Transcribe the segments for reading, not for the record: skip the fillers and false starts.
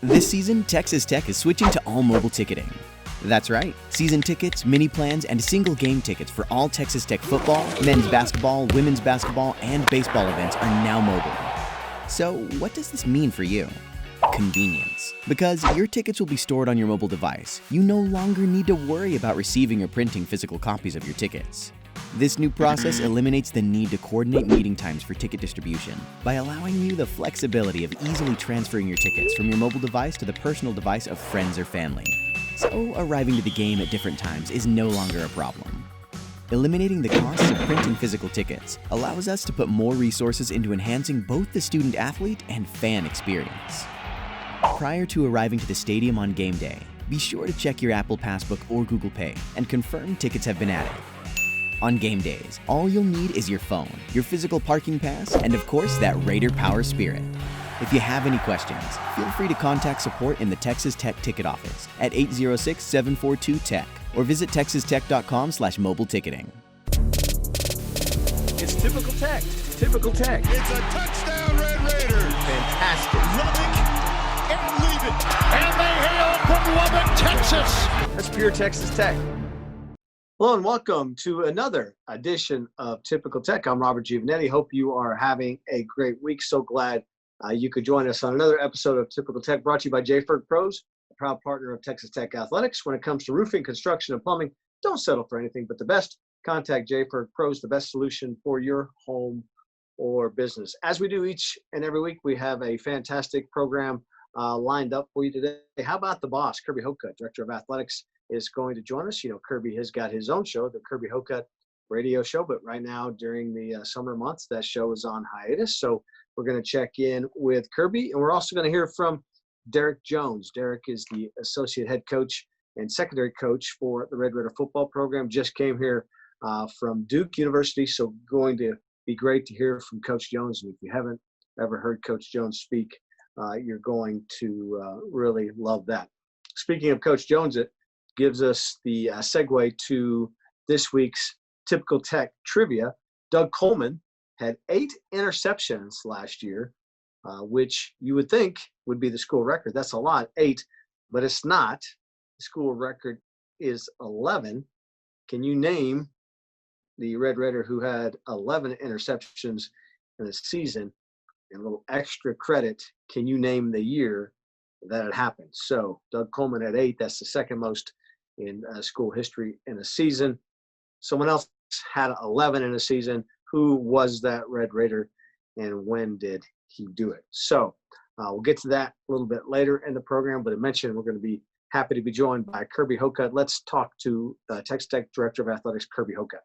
This season, Texas Tech is switching to all mobile ticketing. That's right, season tickets, mini plans, and single game tickets for all Texas Tech football, men's basketball, women's basketball, and baseball events are now mobile. So what does this mean for you? Convenience. Because your tickets will be stored on your mobile device, you no longer need to worry about receiving or printing physical copies of your tickets. This new process eliminates the need to coordinate meeting times for ticket distribution by allowing you the flexibility of easily transferring your tickets from your mobile device to the personal device of friends or family. So arriving to the game at different times is no longer a problem. Eliminating the costs of printing physical tickets allows us to put more resources into enhancing both the student-athlete and fan experience. Prior to arriving to the stadium on game day, be sure to check your Apple Passbook or Google Pay and confirm tickets have been added. On game days, all you'll need is your phone, your physical parking pass, and of course that Raider Power Spirit. If you have any questions, feel free to contact support in the Texas Tech ticket office at 806-742-TECH or visit texastech.com/mobile ticketing. It's typical Tech. Typical Tech. It's a touchdown, Red Raiders. Fantastic. Lubbock and leave it. And they hail from Lubbock, Texas. That's pure Texas Tech. Hello and welcome to another edition of Typical Tech. I'm Robert Giovanetti. Hope you are having a great week. So glad you could join us on another episode of Typical Tech, brought to you by J-Ferg Pros, a proud partner of Texas Tech Athletics. When it comes to roofing, construction, and plumbing, don't settle for anything but the best. Contact J-Ferg Pros, the best solution for your home or business. As we do each and every week, we have a fantastic program lined up for you today. How about the boss, Kirby Hocutt, Director of Athletics, is going to join us. You know, Kirby has got his own show, the Kirby Hocutt radio show, but right now during the summer months, that show is on hiatus. So we're going to check in with Kirby, and we're also going to hear from Derek Jones. Derek is the associate head coach and secondary coach for the Red Raider football program. Just came here from Duke University, so going to be great to hear from Coach Jones. And if you haven't ever heard Coach Jones speak, you're going to really love that. Speaking of Coach Jones, it gives us the segue to this week's Typical Tech trivia. Doug Coleman had 8 interceptions last year, which you would think would be the school record. That's a lot, 8, but it's not. The school record is 11. Can you name the Red Raider who had 11 interceptions in a season? And a little extra credit, can you name the year that it happened? So Doug Coleman had 8. That's the second most in school history in a season. Someone else had 11 in a season. Who was that Red Raider, and when did he do it? So we'll get to that a little bit later in the program, but I mentioned we're going to be happy to be joined by Kirby Hocutt. Let's talk to Texas Tech Director of Athletics, Kirby Hocutt.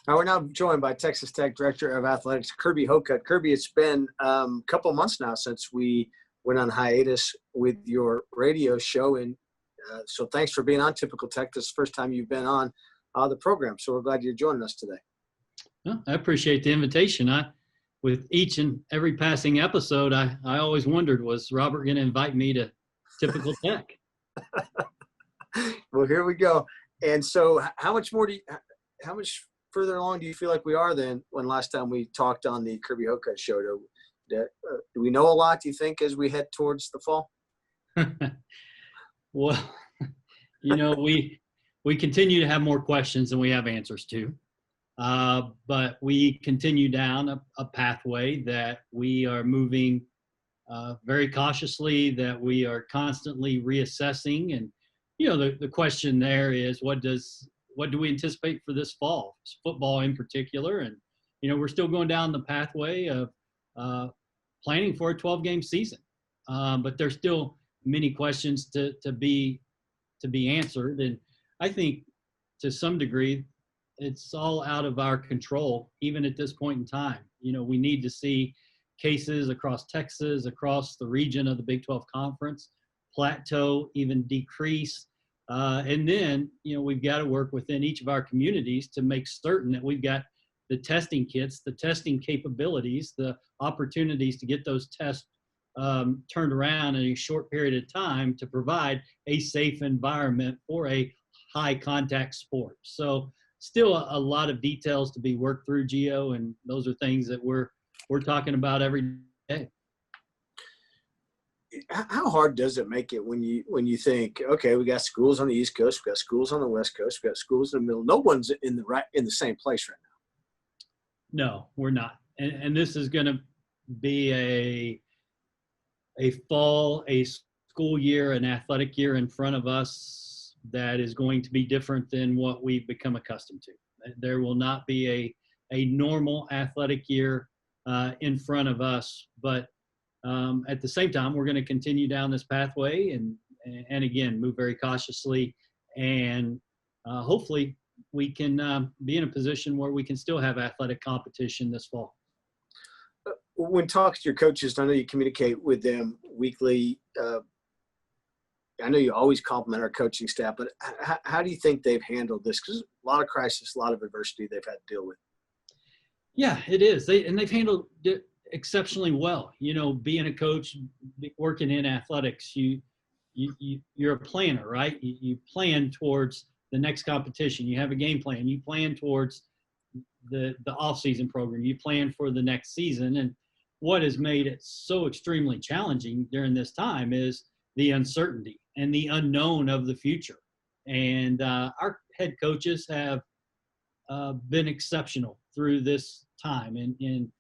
Now we're now joined by Texas Tech Director of Athletics, Kirby Hocutt. Kirby, it's been a couple months now since we went on hiatus with your radio show, and so thanks for being on Typical Tech. This is the first time you've been on the program, so we're glad you're joining us today. Well, I appreciate the invitation. With each and every passing episode, I always wondered, was Robert going to invite me to Typical Tech? Well, here we go. And so how much further along do you feel like we are than when last time we talked on the Kirby Hocutt show? Do we know a lot, do you think, as we head towards the fall? Well, you know, we continue to have more questions than we have answers to. But we continue down a pathway that we are moving very cautiously, that we are constantly reassessing. And, you know, the question there is, what do we anticipate for this fall, football in particular? And, you know, we're still going down the pathway of planning for a 12-game season. But there's still many questions to be answered. And I think to some degree, it's all out of our control, even at this point in time. You know, we need to see cases across Texas, across the region of the Big 12 Conference, plateau, even decrease. And then, you know, we've got to work within each of our communities to make certain that we've got the testing kits, the testing capabilities, the opportunities to get those tests turned around in a short period of time to provide a safe environment for a high contact sport. So still a lot of details to be worked through, Gio, and those are things that we're talking about every day. how hard does it make it when you think, okay, we got schools on the East Coast, we got schools on the West Coast, we got schools in the middle. No one's in the same place right now. No, we're not. And this is going to be a school year, an athletic year in front of us that is going to be different than what we've become accustomed to. There will not be a normal athletic year in front of us, but at the same time, we're going to continue down this pathway and again, move very cautiously, and hopefully we can be in a position where we can still have athletic competition this fall. When talking to your coaches, I know you communicate with them weekly. I know you always compliment our coaching staff, but how do you think they've handled this? Because a lot of crisis, a lot of adversity they've had to deal with. Yeah, it is. They've handled it exceptionally well. You know, being a coach, working in athletics, you're a planner, right? You plan towards the next competition. You have a game plan. You plan towards the off-season program. You plan for the next season. And what has made it so extremely challenging during this time is the uncertainty and the unknown of the future. And our head coaches have been exceptional through this time in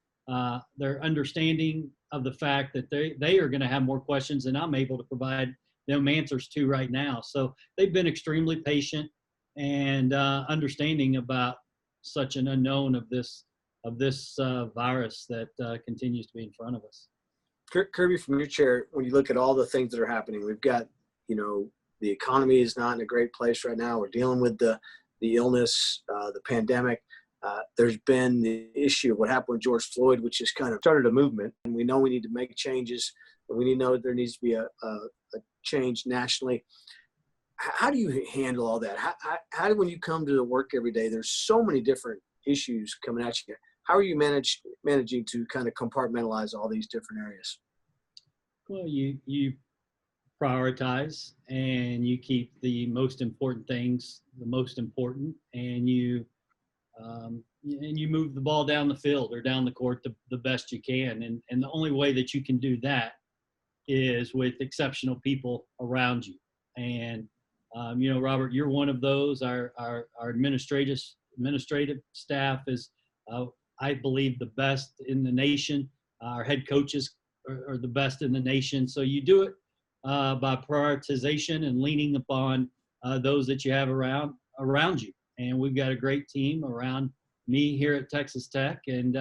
their understanding of the fact that they are going to have more questions than I'm able to provide them answers to right now. So they've been extremely patient and understanding about such an unknown of this virus that continues to be in front of us. Kirby, from your chair, when you look at all the things that are happening, we've got, the economy is not in a great place right now. We're dealing with the illness, the pandemic. There's been the issue of what happened with George Floyd, which has kind of started a movement. And we know we need to make changes. And we need to know there needs to be a change nationally. How do you handle all that? How do, when you come to the work every day, there's so many different issues coming at you. How are you managing to kind of compartmentalize all these different areas? Well, you prioritize and you keep the most important things the most important, and you move the ball down the field or down the court the best you can. And the only way that you can do that is with exceptional people around you. And Robert, you're one of those. Our administrative staff is, I believe, the best in the nation. Our head coaches are the best in the nation. So you do it by prioritization and leaning upon those that you have around you. And we've got a great team around me here at Texas Tech. And,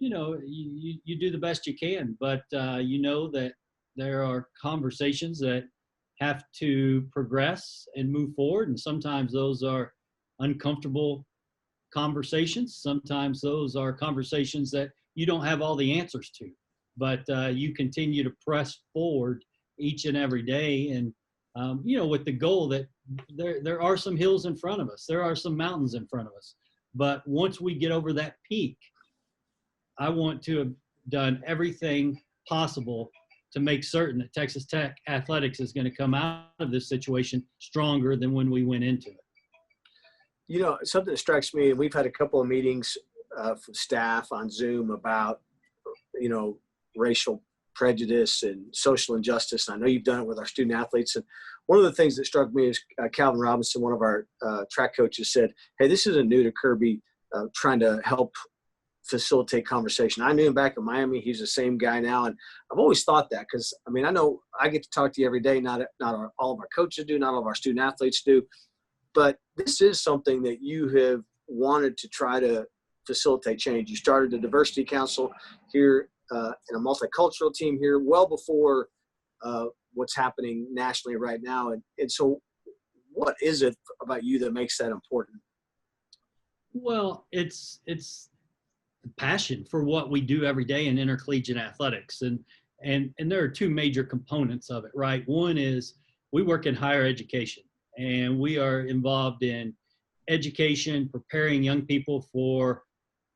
you do the best you can. But you know that there are conversations that have to progress and move forward. And sometimes those are uncomfortable conversations. Sometimes those are conversations that you don't have all the answers to, but you continue to press forward each and every day. And, with the goal that there are some hills in front of us, there are some mountains in front of us. But once we get over that peak, I want to have done everything possible to make certain that Texas Tech athletics is going to come out of this situation stronger than when we went into it. Something that strikes me, and we've had a couple of meetings for staff on Zoom about, racial prejudice and social injustice. And I know you've done it with our student athletes. And one of the things that struck me is Calvin Robinson, one of our track coaches, said, "Hey, this isn't new to Kirby trying to help facilitate conversation." I knew him back in Miami. He's the same guy now. And I've always thought that because, I know I get to talk to you every day. Not all of our coaches do, not all of our student athletes do. But this is something that you have wanted to try to facilitate change. You started the Diversity Council here in a multicultural team here well before what's happening nationally right now. And so what is it about you that makes that important? Well, it's passion for what we do every day in intercollegiate athletics. And there are two major components of it, right? One is we work in higher education, and we are involved in education, preparing young people for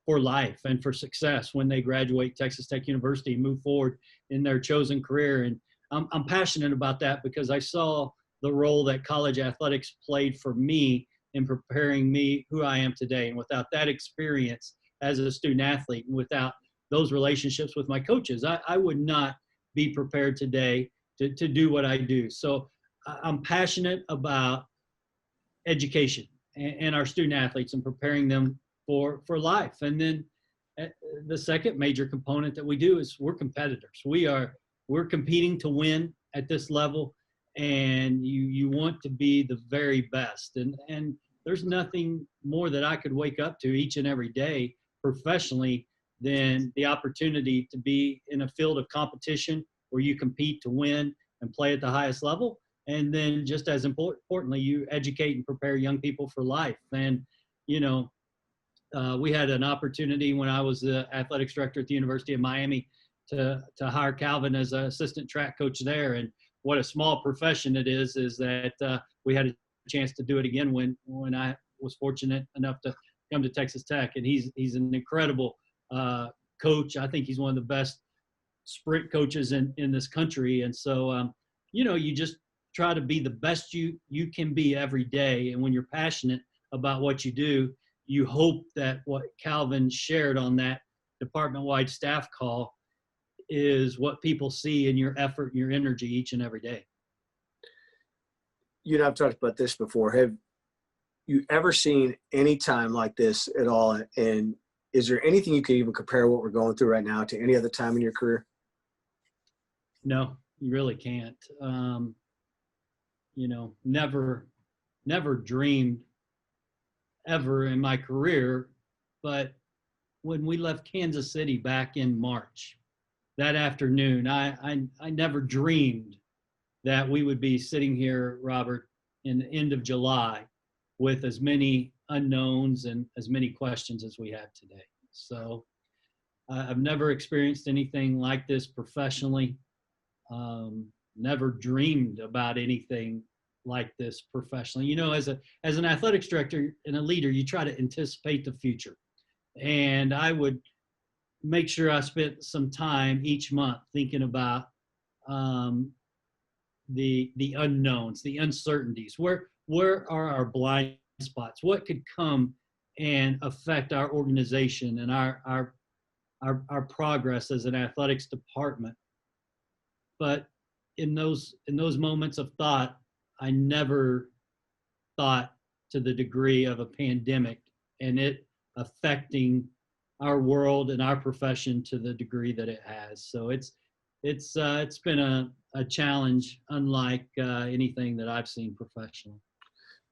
life and for success when they graduate Texas Tech University and move forward in their chosen career. And I'm passionate about that because I saw the role that college athletics played for me in preparing me who I am today. And without that experience as a student athlete and without those relationships with my coaches, I would not be prepared today to do what I do. So I'm passionate about education and our student athletes and preparing them for life. And then the second major component that we do is we're competitors. We're competing to win at this level, and you want to be the very best. And there's nothing more that I could wake up to each and every day professionally than the opportunity to be in a field of competition where you compete to win and play at the highest level. And then just as importantly, you educate and prepare young people for life. And, we had an opportunity when I was the athletics director at the University of Miami to hire Calvin as an assistant track coach there. And what a small profession it is that we had a chance to do it again when I was fortunate enough to come to Texas Tech. And he's an incredible coach. I think he's one of the best sprint coaches in this country. And so, you just try to be the best you can be every day. And when you're passionate about what you do, you hope that what Calvin shared on that department-wide staff call is what people see in your effort and your energy each and every day. You and I've talked about this before. Have you ever seen any time like this at all? And is there anything you could even compare what we're going through right now to any other time in your career? No, you really can't. Never dreamed ever in my career, but when we left Kansas City back in March, that afternoon, I never dreamed that we would be sitting here, Robert, in the end of July with as many unknowns and as many questions as we have today. So I've never experienced anything like this professionally. Never dreamed about anything like this professionally. As an athletics director and a leader, you try to anticipate the future. And I would make sure I spent some time each month thinking about the unknowns, the uncertainties. Where are our blind spots? What could come and affect our organization and our progress as an athletics department? But in those moments of thought, I never thought to the degree of a pandemic and it affecting our world and our profession to the degree that it has. So it's been a challenge unlike anything that I've seen professionally.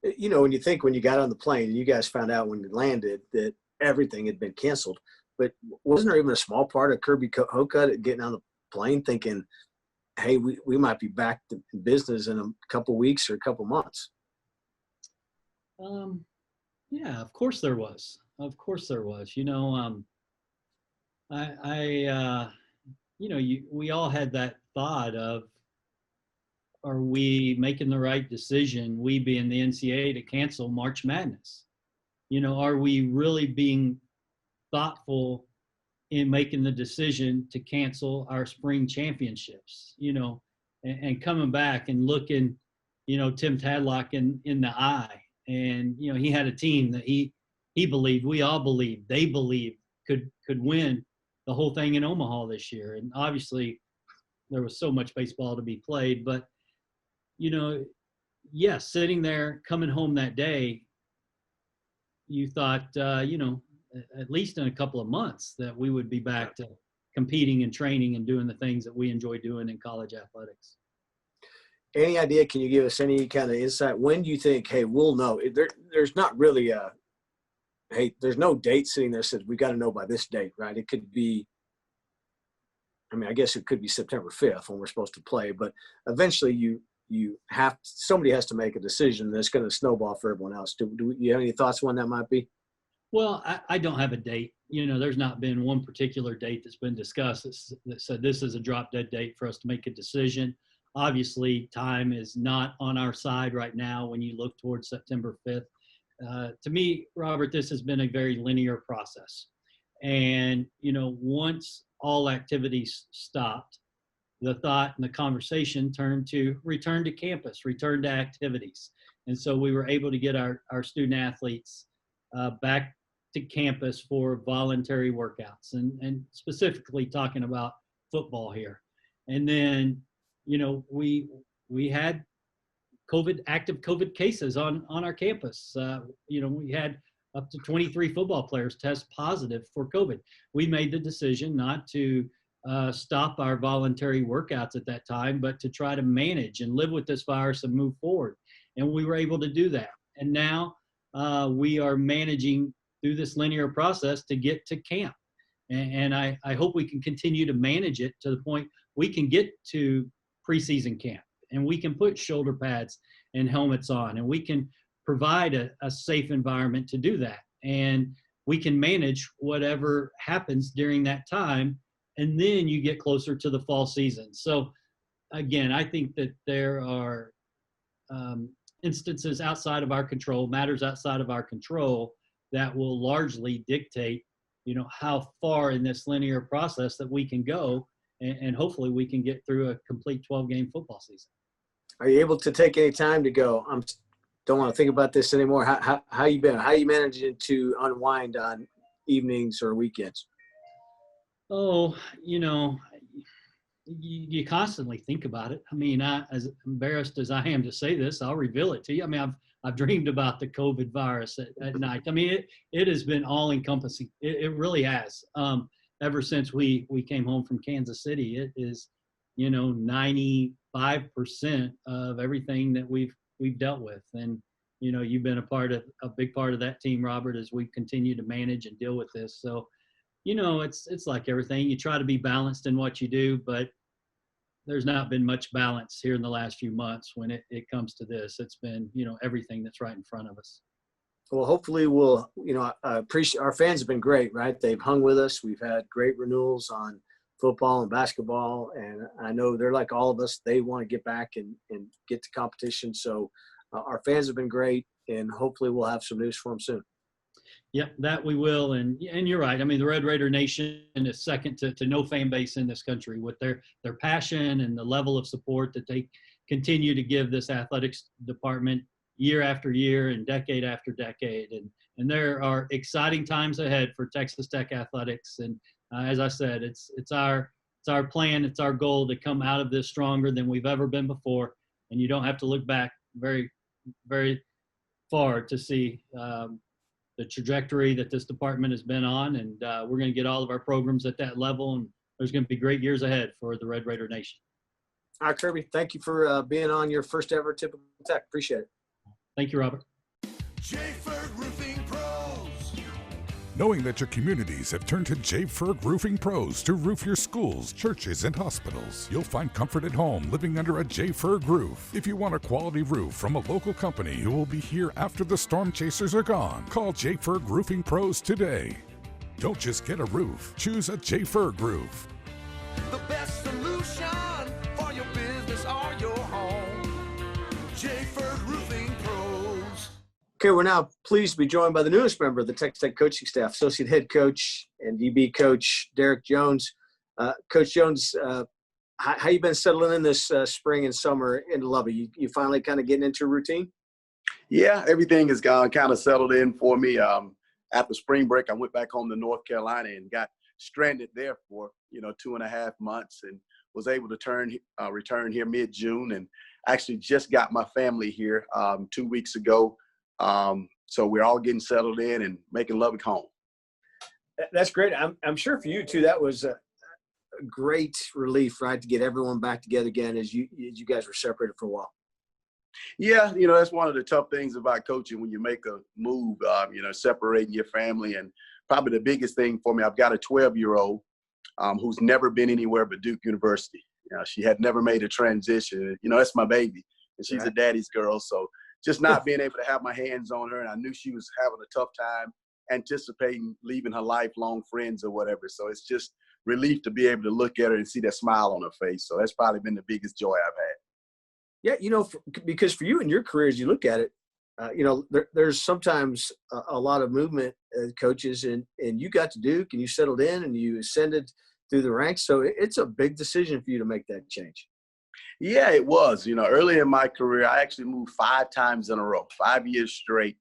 When you got on the plane, you guys found out when you landed that everything had been canceled, but wasn't there even a small part of Kirby Hocutt getting on the plane thinking, hey, we might be back to business in a couple weeks or a couple months? Yeah, of course there was. Of course there was. We all had that thought of, are we making the right decision, we being the NCAA, to cancel March Madness? Are we really being thoughtful in making the decision to cancel our spring championships, and coming back and looking, Tim Tadlock in the eye. And, he had a team that he believed, we all believed, they believed could win the whole thing in Omaha this year. And obviously there was so much baseball to be played, but, yes, sitting there, coming home that day, you thought, at least in a couple of months that we would be back to competing and training and doing the things that we enjoy doing in college athletics. Any idea, can you give us any kind of insight? When do you think, hey, we'll know? There's not really there's no date sitting there that says we got to know by this date, right? It could be, I guess it could be September 5th when we're supposed to play, but eventually somebody has to make a decision that's going to snowball for everyone else. Do you have any thoughts on when that might be? Well, I don't have a date. There's not been one particular date that's been discussed that said this is a drop dead date for us to make a decision. Obviously, time is not on our side right now when you look towards September 5th. To me, Robert, this has been a very linear process. And, once all activities stopped, the thought and the conversation turned to return to campus, return to activities. And so we were able to get our student athletes back to campus for voluntary workouts, and specifically talking about football here. And then, we had active COVID cases on our campus. We had up to 23 football players test positive for COVID. We made the decision not to stop our voluntary workouts at that time, but to try to manage and live with this virus and move forward. And we were able to do that. And now we are managing through this linear process to get to camp. And I hope we can continue to manage it to the point we can get to preseason camp, and we can put shoulder pads and helmets on, and we can provide a safe environment to do that. And we can manage whatever happens during that time. And then you get closer to the fall season. So again, I think that there are instances outside of our control, matters outside of our control, that will largely dictate, how far in this linear process that we can go. And hopefully we can get through a complete 12-game football season. Are you able to take any time to go, don't want to think about this anymore? How you been? How you managing to unwind on evenings or weekends? Oh, you constantly think about it. I mean, as embarrassed as I am to say this, I'll reveal it to you. I mean, I've dreamed about the COVID virus at night. I mean, it has been all encompassing. It really has. Ever since we came home from Kansas City, it is, 95% of everything that we've dealt with. And, you've been a big part of that team, Robert, as we continue to manage and deal with this. So, it's like everything. You try to be balanced in what you do, but there's not been much balance here in the last few months when it comes to this. It's been, everything that's right in front of us. Well, hopefully we'll, appreciate, our fans have been great, right? They've hung with us. We've had great renewals on football and basketball. And I know they're like all of us. They want to get back and get to competition. So our fans have been great, and hopefully we'll have some news for them soon. Yep, that we will. And you're right. I mean, the Red Raider Nation is second to no fan base in this country with their passion and the level of support that they continue to give this athletics department year after year and decade after decade. And there are exciting times ahead for Texas Tech athletics. And as I said, it's our plan, it's our goal to come out of this stronger than we've ever been before. And you don't have to look back very, very far to see the trajectory that this department has been on. And we're going to get all of our programs at that level. And there's going to be great years ahead for the Red Raider Nation. All right, Kirby, thank you for being on your first ever Typical Tech. Appreciate it. Thank you, Robert. J-Ferg Roofing Pros. Knowing that your communities have turned to J-Ferg Roofing Pros to roof your schools, churches, and hospitals, you'll find comfort at home living under a J-Ferg roof. If you want a quality roof from a local company who will be here after the storm chasers are gone, call J-Ferg Roofing Pros today. Don't just get a roof, choose a J-Ferg roof. The best solution for your business or your home. J-Ferg Roofing Pros. Okay, we're now pleased to be joined by the newest member of the Texas Tech coaching staff, Associate Head Coach and DB Coach Derek Jones. Coach Jones, how you been settling in this spring and summer in Lubbock? You finally kind of getting into a routine? Yeah, everything has gone kind of settled in for me. After spring break, I went back home to North Carolina and got stranded there for 2.5 months, and was able to return here mid-June, and actually just got my family here 2 weeks ago. So we're all getting settled in and making Lubbock home. That's great. I'm sure for you too, that was a great relief, right, to get everyone back together again as you guys were separated for a while. Yeah, that's one of the tough things about coaching when you make a move, separating your family. And probably the biggest thing for me, I've got a 12-year-old who's never been anywhere but Duke University. She had never made a transition. That's my baby, and she's right. a daddy's girl. So just not being able to have my hands on her, and I knew she was having a tough time anticipating leaving her lifelong friends or whatever. So it's just relief to be able to look at her and see that smile on her face. So that's probably been the biggest joy I've had. Yeah, because for you in your career, as you look at it, there's sometimes a lot of movement coaches, and you got to Duke and you settled in and you ascended through the ranks. So it's a big decision for you to make that change. Yeah, it was. Early in my career, I actually moved 5 times in a row, 5 years straight,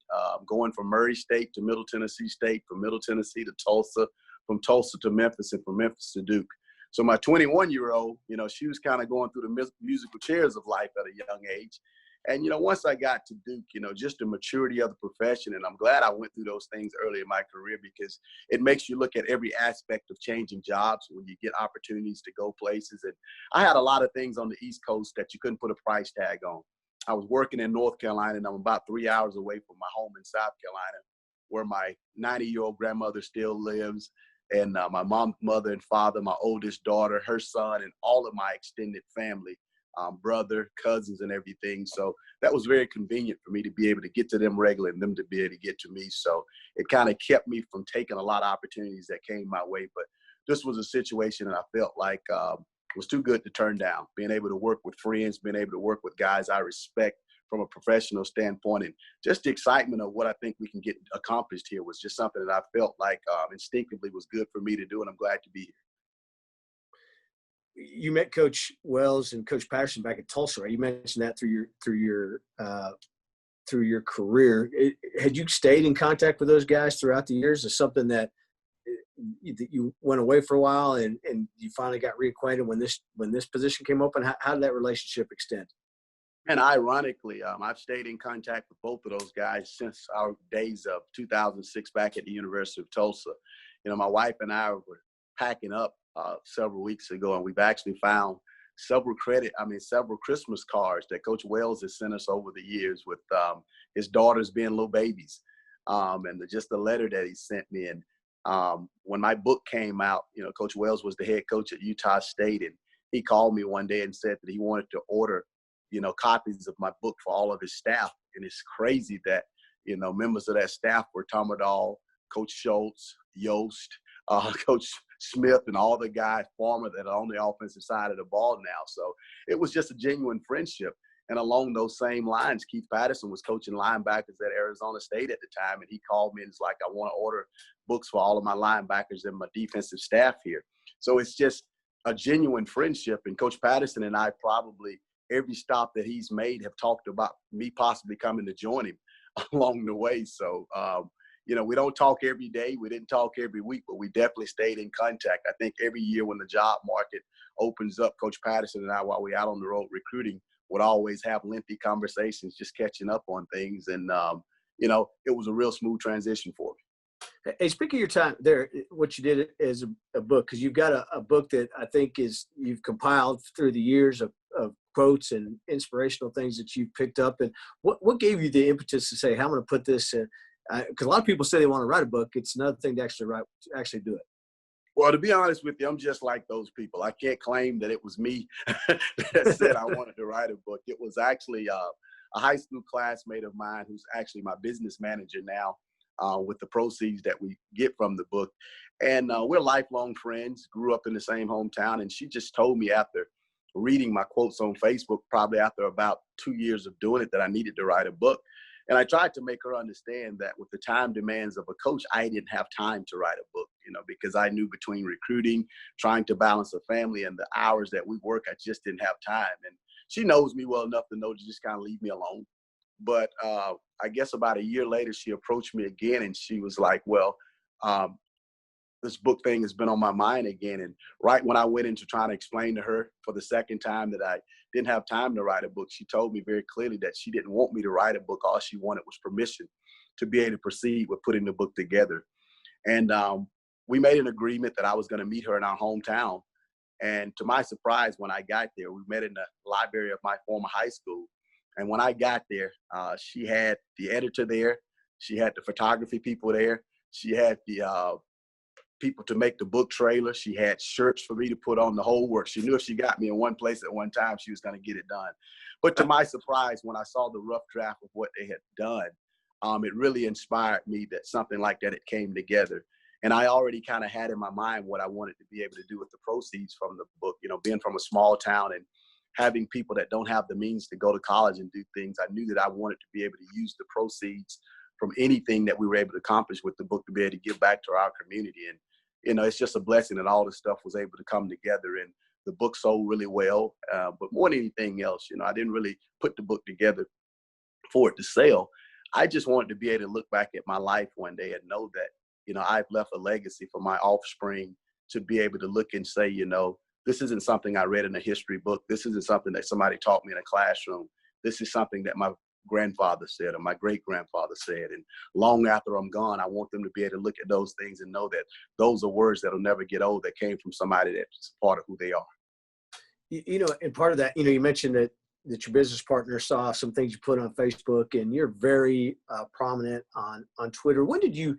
going from Murray State to Middle Tennessee State, from Middle Tennessee to Tulsa, from Tulsa to Memphis, and from Memphis to Duke. So my 21-year-old, she was kind of going through the musical chairs of life at a young age. And, once I got to Duke, just the maturity of the profession, and I'm glad I went through those things early in my career, because it makes you look at every aspect of changing jobs when you get opportunities to go places. And I had a lot of things on the East Coast that you couldn't put a price tag on. I was working in North Carolina, and I'm about 3 hours away from my home in South Carolina, where my 90-year-old grandmother still lives, and my mom, mother, and father, my oldest daughter, her son, and all of my extended family. Brother, cousins, and everything. So that was very convenient for me to be able to get to them regularly and them to be able to get to me. So it kind of kept me from taking a lot of opportunities that came my way. But this was a situation that I felt like was too good to turn down. Being able to work with friends, being able to work with guys I respect from a professional standpoint, and just the excitement of what I think we can get accomplished here was just something that I felt like instinctively was good for me to do, and I'm glad to be here. You met Coach Wells and Coach Patterson back at Tulsa, right? You mentioned that through your career. Had you stayed in contact with those guys throughout the years? Is something that you went away for a while and you finally got reacquainted when this position came open? How did that relationship extend? And ironically, I've stayed in contact with both of those guys since our days of 2006 back at the University of Tulsa. My wife and I were packing up several weeks ago, and we've actually found several Christmas cards that Coach Wells has sent us over the years with his daughters being little babies, and just the letter that he sent me. And when my book came out, Coach Wells was the head coach at Utah State, and he called me one day and said that he wanted to order, copies of my book for all of his staff. And it's crazy that, members of that staff were Tomadol, Coach Schultz, Yost, Coach Smith, and all the guys, Farmer, that are on the offensive side of the ball now. So it was just a genuine friendship. And along those same lines, Keith Patterson was coaching linebackers at Arizona State at the time, and he called me and was like, I want to order books for all of my linebackers and my defensive staff here. So it's just a genuine friendship. And Coach Patterson and I, probably every stop that he's made, have talked about me possibly coming to join him along the way. So, we don't talk every day. We didn't talk every week, but we definitely stayed in contact. I think every year when the job market opens up, Coach Patterson and I, while we're out on the road recruiting, would always have lengthy conversations, just catching up on things. And, it was a real smooth transition for me. Hey, speaking of your time there, what you did as a book, because you've got a book that I think you've compiled through the years of quotes and inspirational things that you've picked up. And what gave you the impetus to say, hey, I'm going to put this in? Because a lot of people say they want to write a book. It's another thing to actually do it. Well, to be honest with you, I'm just like those people. I can't claim that it was me that said I wanted to write a book. It was actually a high school classmate of mine who's actually my business manager now, with the proceeds that we get from the book. And we're lifelong friends, grew up in the same hometown. And she just told me, after reading my quotes on Facebook, probably after about 2 years of doing it, that I needed to write a book. And I tried to make her understand that with the time demands of a coach, I didn't have time to write a book, because I knew between recruiting, trying to balance a family, and the hours that we work, I just didn't have time. And she knows me well enough to know to just kind of leave me alone. But I guess about a year later, she approached me again, and she was like, well, this book thing has been on my mind again. And right when I went into trying to explain to her for the second time that I didn't have time to write a book, she told me very clearly that she didn't want me to write a book. All she wanted was permission to be able to proceed with putting the book together. And we made an agreement that I was going to meet her in our hometown. And to my surprise, when I got there, we met in the library of my former high school. And when I got there, she had the editor there. She had the photography people there. She had the people to make the book trailer. She had shirts for me to put on, the whole work. She knew if she got me in one place at one time, she was going to get it done. But to my surprise, when I saw the rough draft of what they had done, it really inspired me that something like that, it came together. And I already kind of had in my mind what I wanted to be able to do with the proceeds from the book. Being from a small town and having people that don't have the means to go to college and do things, I knew that I wanted to be able to use the proceeds from anything that we were able to accomplish with the book to be able to give back to our community. And, it's just a blessing that all this stuff was able to come together, and the book sold really well. But more than anything else, I didn't really put the book together for it to sell. I just wanted to be able to look back at my life one day and know that, I've left a legacy for my offspring to be able to look and say, This isn't something I read in a history book. This isn't something that somebody taught me in a classroom. This is something that my grandfather said or my great-grandfather said. And long after I'm gone, I want them to be able to look at those things and know that those are words that will never get old, that came from somebody that's part of who they are. And part of that, you mentioned that your business partner saw some things you put on Facebook, and you're very prominent on Twitter. When did you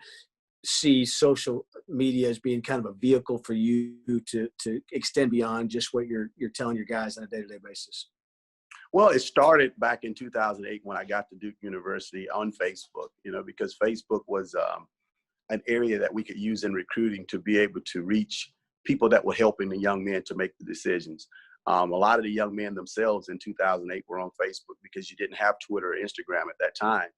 see social media as being kind of a vehicle for you to extend beyond just what you're telling your guys on a day-to-day basis? Well, it started back in 2008 when I got to Duke University on Facebook, because Facebook was an area that we could use in recruiting to be able to reach people that were helping the young men to make the decisions. A lot of the young men themselves in 2008 were on Facebook because you didn't have Twitter or Instagram at that time.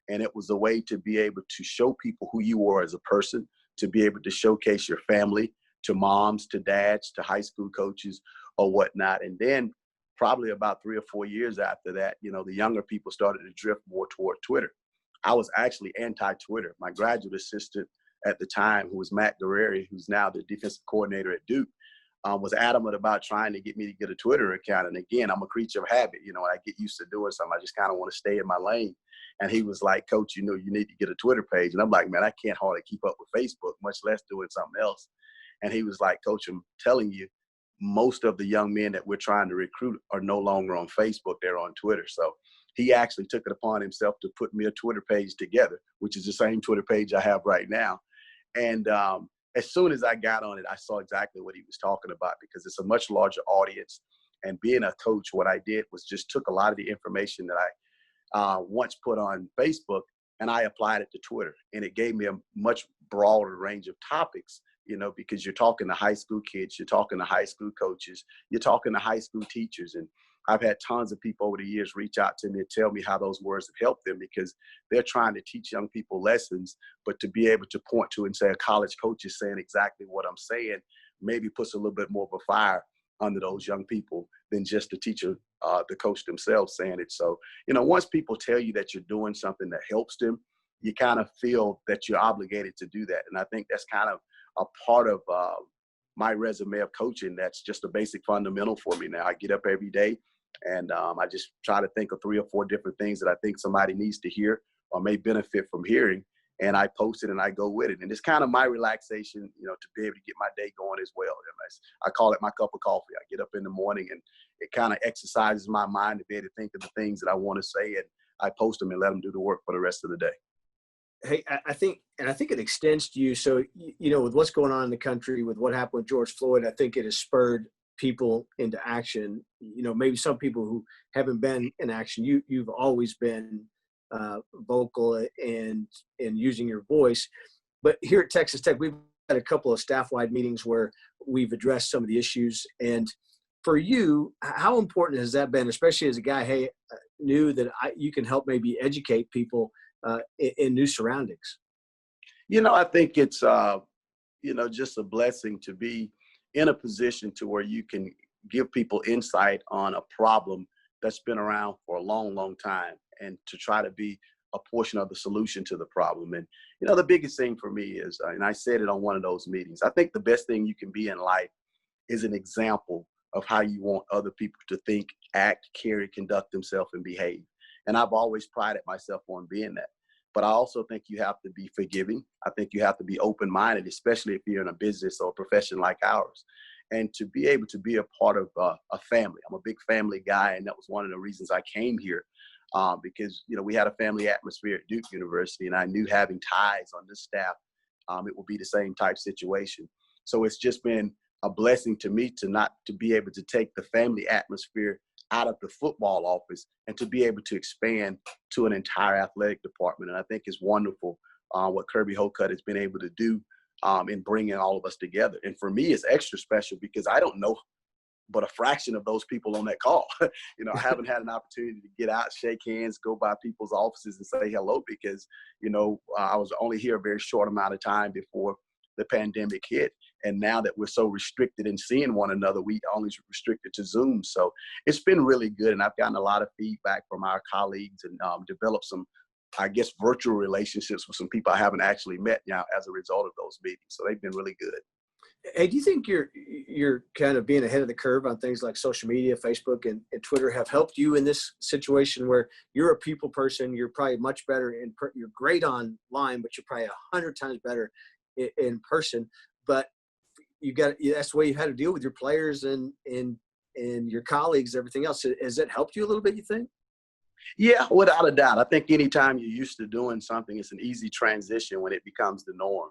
And it was a way to be able to show people who you were as a person, to be able to showcase your family to moms, to dads, to high school coaches or whatnot. And then probably about 3 or 4 years after that, the younger people started to drift more toward Twitter. I was actually anti-Twitter. My graduate assistant at the time, who was Matt Guerreri, who's now the defensive coordinator at Duke, was adamant about trying to get me to get a Twitter account. And again, I'm a creature of habit. I get used to doing something. I just kind of want to stay in my lane. And he was like, Coach, you need to get a Twitter page. And I'm like, man, I can't hardly keep up with Facebook, much less doing something else. And he was like, Coach, I'm telling you, most of the young men that we're trying to recruit are no longer on Facebook. They're on Twitter. So he actually took it upon himself to put me a Twitter page together, which is the same Twitter page I have right now. And as soon as I got on it, I saw exactly what he was talking about, because it's a much larger audience. And being a coach, what I did was just took a lot of the information that I once put on Facebook and I applied it to Twitter. And it gave me a much broader range of topics, because you're talking to high school kids, you're talking to high school coaches, you're talking to high school teachers. And I've had tons of people over the years reach out to me and tell me how those words have helped them, because they're trying to teach young people lessons, but to be able to point to and say a college coach is saying exactly what I'm saying, maybe puts a little bit more of a fire under those young people than just the teacher, the coach themselves saying it. So, once people tell you that you're doing something that helps them, you kind of feel that you're obligated to do that. And I think that's kind of a part of my resume of coaching. That's just a basic fundamental for me now. I get up every day and I just try to think of 3 or 4 different things that I think somebody needs to hear or may benefit from hearing. And I post it and I go with it. And it's kind of my relaxation, to be able to get my day going as well. I call it my cup of coffee. I get up in the morning and it kind of exercises my mind to be able to think of the things that I want to say. And I post them and let them do the work for the rest of the day. Hey, I think it extends to you. So, with what's going on in the country, with what happened with George Floyd, I think it has spurred people into action. Maybe some people who haven't been in action. You've always been vocal and using your voice. But here at Texas Tech, we've had a couple of staff-wide meetings where we've addressed some of the issues. And for you, how important has that been, especially as a guy, knew that you can help maybe educate people in new surroundings? I think it's, just a blessing to be in a position to where you can give people insight on a problem that's been around for a long, long time, and to try to be a portion of the solution to the problem. And, the biggest thing for me is, and I said it on one of those meetings, I think the best thing you can be in life is an example of how you want other people to think, act, carry, conduct themselves, and behave. And I've always prided myself on being that. But I also think you have to be forgiving. I think you have to be open-minded, especially if you're in a business or a profession like ours. And to be able to be a part of a family. I'm a big family guy, and that was one of the reasons I came here, because, we had a family atmosphere at Duke University, and I knew having ties on this staff, it would be the same type situation. So it's just been a blessing to me to be able to take the family atmosphere out of the football office and to be able to expand to an entire athletic department. And I think it's wonderful what Kirby Hocutt has been able to do in bringing all of us together. And for me, it's extra special because I don't know but a fraction of those people on that call. I haven't had an opportunity to get out, shake hands, go by people's offices and say hello because, I was only here a very short amount of time before the pandemic hit. And now that we're so restricted in seeing one another, we only restricted to Zoom. So it's been really good. And I've gotten a lot of feedback from our colleagues and developed some, virtual relationships with some people I haven't actually met now as a result of those meetings. So they've been really good. Hey, do you think you're kind of being ahead of the curve on things like social media, Facebook, and Twitter have helped you in this situation where you're a people person? You're probably much better you're great online, but you're probably 100 times better in person. But that's the way you had to deal with your players and your colleagues, everything else. Has it helped you a little bit, you think? Yeah, without a doubt. I think anytime you're used to doing something, it's an easy transition when it becomes the norm.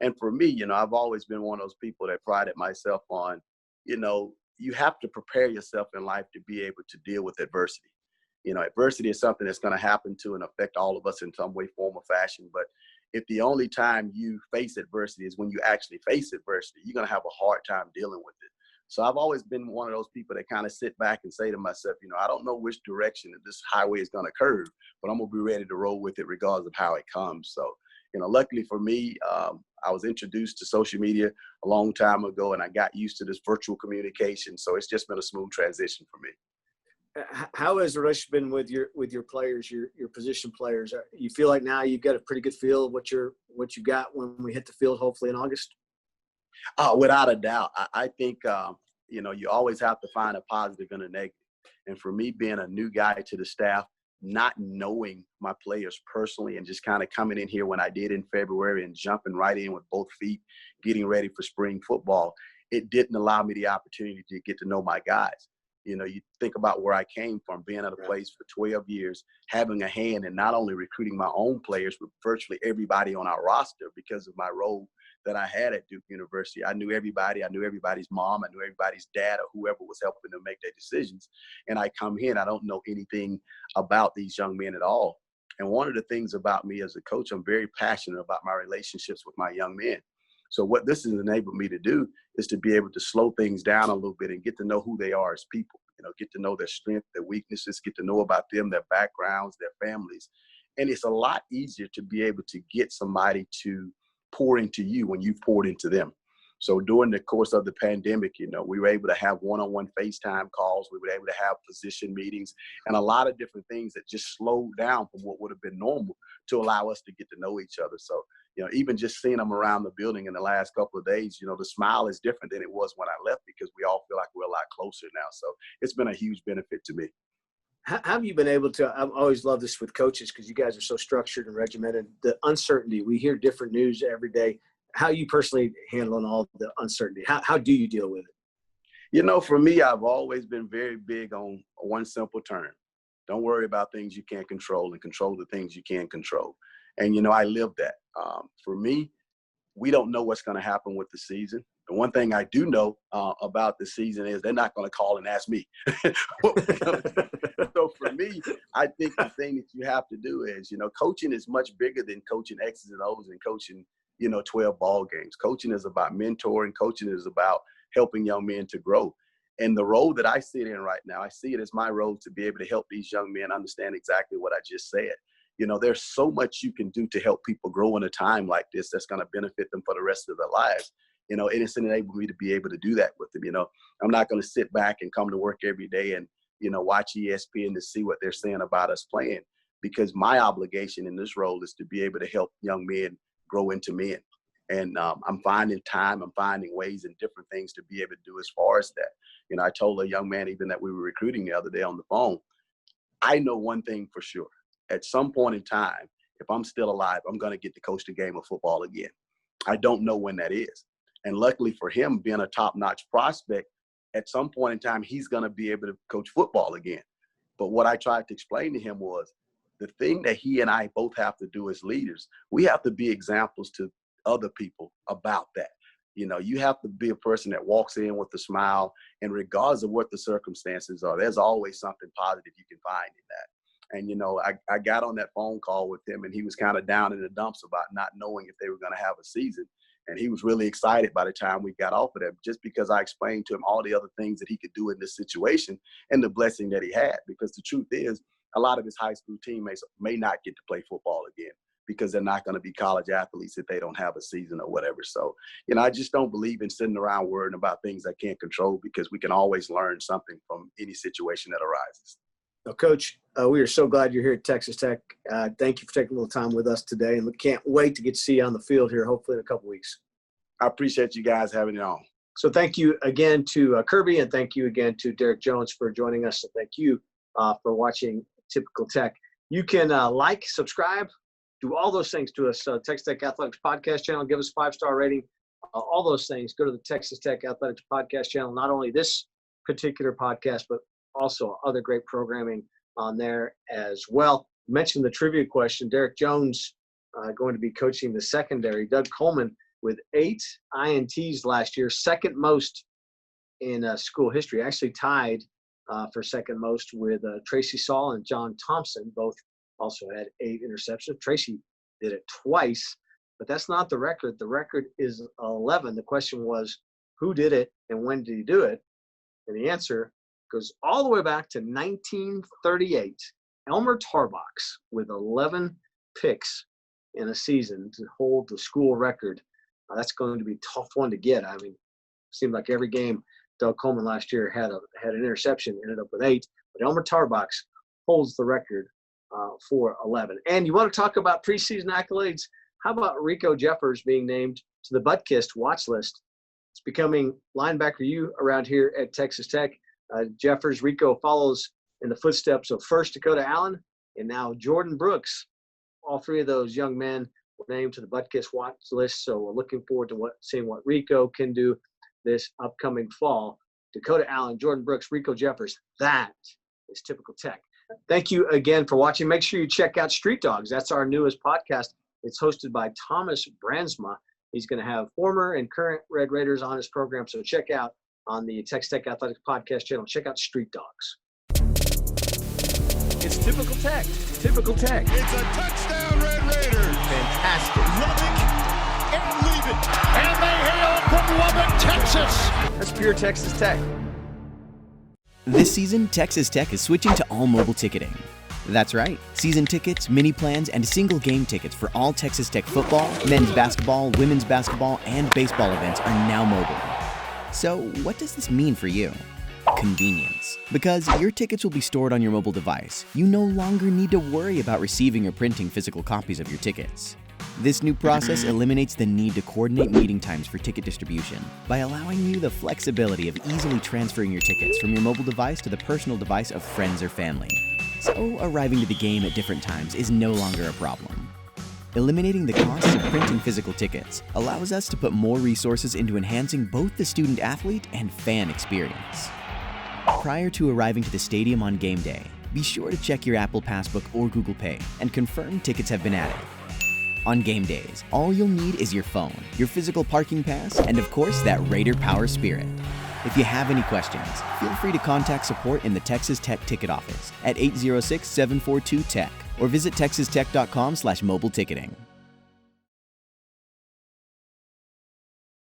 And for me, I've always been one of those people that prided myself on, you have to prepare yourself in life to be able to deal with adversity. Adversity is something that's going to happen to and affect all of us in some way, form, or fashion. But if the only time you face adversity is when you actually face adversity, you're going to have a hard time dealing with it. So I've always been one of those people that kind of sit back and say to myself, I don't know which direction this highway is going to curve, but I'm going to be ready to roll with it regardless of how it comes. So, luckily for me, I was introduced to social media a long time ago, and I got used to this virtual communication. So it's just been a smooth transition for me. How has the relationship been with your players, your position players? You feel like now you've got a pretty good feel of what you got when we hit the field, hopefully in August? Without a doubt. I think, you always have to find a positive and a negative. And for me, being a new guy to the staff, not knowing my players personally and just kind of coming in here when I did in February and jumping right in with both feet, getting ready for spring football, it didn't allow me the opportunity to get to know my guys. You think about where I came from, being at a place for 12 years, having a hand in not only recruiting my own players, but virtually everybody on our roster because of my role that I had at Duke University. I knew everybody. I knew everybody's mom. I knew everybody's dad or whoever was helping them make their decisions. And I come here and I don't know anything about these young men at all. And one of the things about me as a coach, I'm very passionate about my relationships with my young men. So what this has enabled me to do is to be able to slow things down a little bit and get to know who they are as people, get to know their strengths, their weaknesses, get to know about them, their backgrounds, their families. And it's a lot easier to be able to get somebody to pour into you when you've poured into them. So during the course of the pandemic, we were able to have one-on-one FaceTime calls. We were able to have position meetings and a lot of different things that just slowed down from what would have been normal to allow us to get to know each other. So, even just seeing them around the building in the last couple of days, the smile is different than it was when I left because we all feel like we're a lot closer now. So it's been a huge benefit to me. How have you been able to – I've always loved this with coaches because you guys are so structured and regimented. The uncertainty, we hear different news every day. How are you personally handling all the uncertainty? How do you deal with it? For me, I've always been very big on one simple term. Don't worry about things you can't control and control the things you can control. And, I live that. For me, we don't know what's going to happen with the season. The one thing I do know about the season is they're not going to call and ask me. So for me, I think the thing that you have to do is, coaching is much bigger than coaching X's and O's and coaching, 12 ball games. Coaching is about mentoring. Coaching is about helping young men to grow. And the role that I sit in right now, I see it as my role to be able to help these young men understand exactly what I just said. There's so much you can do to help people grow in a time like this that's going to benefit them for the rest of their lives. And it's enabled me to be able to do that with them. I'm not going to sit back and come to work every day and, watch ESPN to see what they're saying about us playing, because my obligation in this role is to be able to help young men grow into men. And I'm finding time, I'm finding ways and different things to be able to do as far as that. I told a young man even that we were recruiting the other day on the phone, I know one thing for sure. At some point in time, if I'm still alive, I'm going to get to coach the game of football again. I don't know when that is. And luckily for him, being a top-notch prospect, at some point in time, he's going to be able to coach football again. But what I tried to explain to him was the thing that he and I both have to do as leaders, we have to be examples to other people about that. You have to be a person that walks in with a smile, and regardless of what the circumstances are, there's always something positive you can find in that. And, I got on that phone call with him, and he was kind of down in the dumps about not knowing if they were going to have a season. And he was really excited by the time we got off of them, just because I explained to him all the other things that he could do in this situation and the blessing that he had. Because the truth is, a lot of his high school teammates may not get to play football again because they're not going to be college athletes if they don't have a season or whatever. So, I just don't believe in sitting around worrying about things I can't control, because we can always learn something from any situation that arises. Well, Coach, we are so glad you're here at Texas Tech. Thank you for taking a little time with us today, and we can't wait to get to see you on the field here, hopefully in a couple weeks. I appreciate you guys having it on. So thank you again to Kirby, and thank you again to Derek Jones for joining us. And thank you for watching Typical Tech. You can like, subscribe, do all those things to us. Texas Tech Athletics Podcast channel, give us a 5-star rating. All those things. Go to the Texas Tech Athletics Podcast channel. Not only this particular podcast, but also other great programming on there as well. Mentioned the trivia question. Derek Jones going to be coaching the secondary. Doug Coleman with 8 INTs last year, second most in school history. Actually tied for second most with Tracy Saul and John Thompson. Both also had 8 interceptions. Tracy did it twice, but that's not the record. The record is 11. The question was, who did it and when did he do it? And the answer goes all the way back to 1938. Elmer Tarbox with 11 picks in a season to hold the school record. That's going to be a tough one to get. I mean, it seemed like every game Doug Coleman last year had an interception, ended up with 8. But Elmer Tarbox holds the record for 11. And you want to talk about preseason accolades? How about Rico Jeffers being named to the Buttkist watch list? It's becoming linebacker U around here at Texas Tech. Jeffers, Rico follows in the footsteps of first Dakota Allen and now Jordan Brooks. All 3 of those young men were named to the Buttkist watch list, so we're looking forward to seeing what Rico can do this upcoming fall. Dakota Allen, Jordan Brooks, Rico Jeffers. That is Typical Tech. Thank you again for watching. Make sure you check out Street Dogs. That's our newest podcast. It's hosted by Thomas Bransma. He's going to have former and current Red Raiders on his program, so check out on the Texas Tech Athletics Podcast channel. Check out Street Dogs. It's Typical Tech. Typical Tech. It's a touchdown, Red Raiders. Fantastic. Lubbock and leave it. And they hail from Lubbock, Texas. That's pure Texas Tech. This season, Texas Tech is switching to all mobile ticketing. That's right. Season tickets, mini plans, and single game tickets for all Texas Tech football, men's basketball, women's basketball, and baseball events are now mobile. So, what does this mean for you? Convenience. Because your tickets will be stored on your mobile device, you no longer need to worry about receiving or printing physical copies of your tickets. This new process eliminates the need to coordinate meeting times for ticket distribution by allowing you the flexibility of easily transferring your tickets from your mobile device to the personal device of friends or family. So arriving to the game at different times is no longer a problem. Eliminating the costs of printing physical tickets allows us to put more resources into enhancing both the student-athlete and fan experience. Prior to arriving to the stadium on game day, be sure to check your Apple Passbook or Google Pay and confirm tickets have been added. On game days, all you'll need is your phone, your physical parking pass, and of course that Raider Power Spirit. If you have any questions, feel free to contact support in the Texas Tech ticket office at 806-742-TECH or visit texastech.com/mobile ticketing.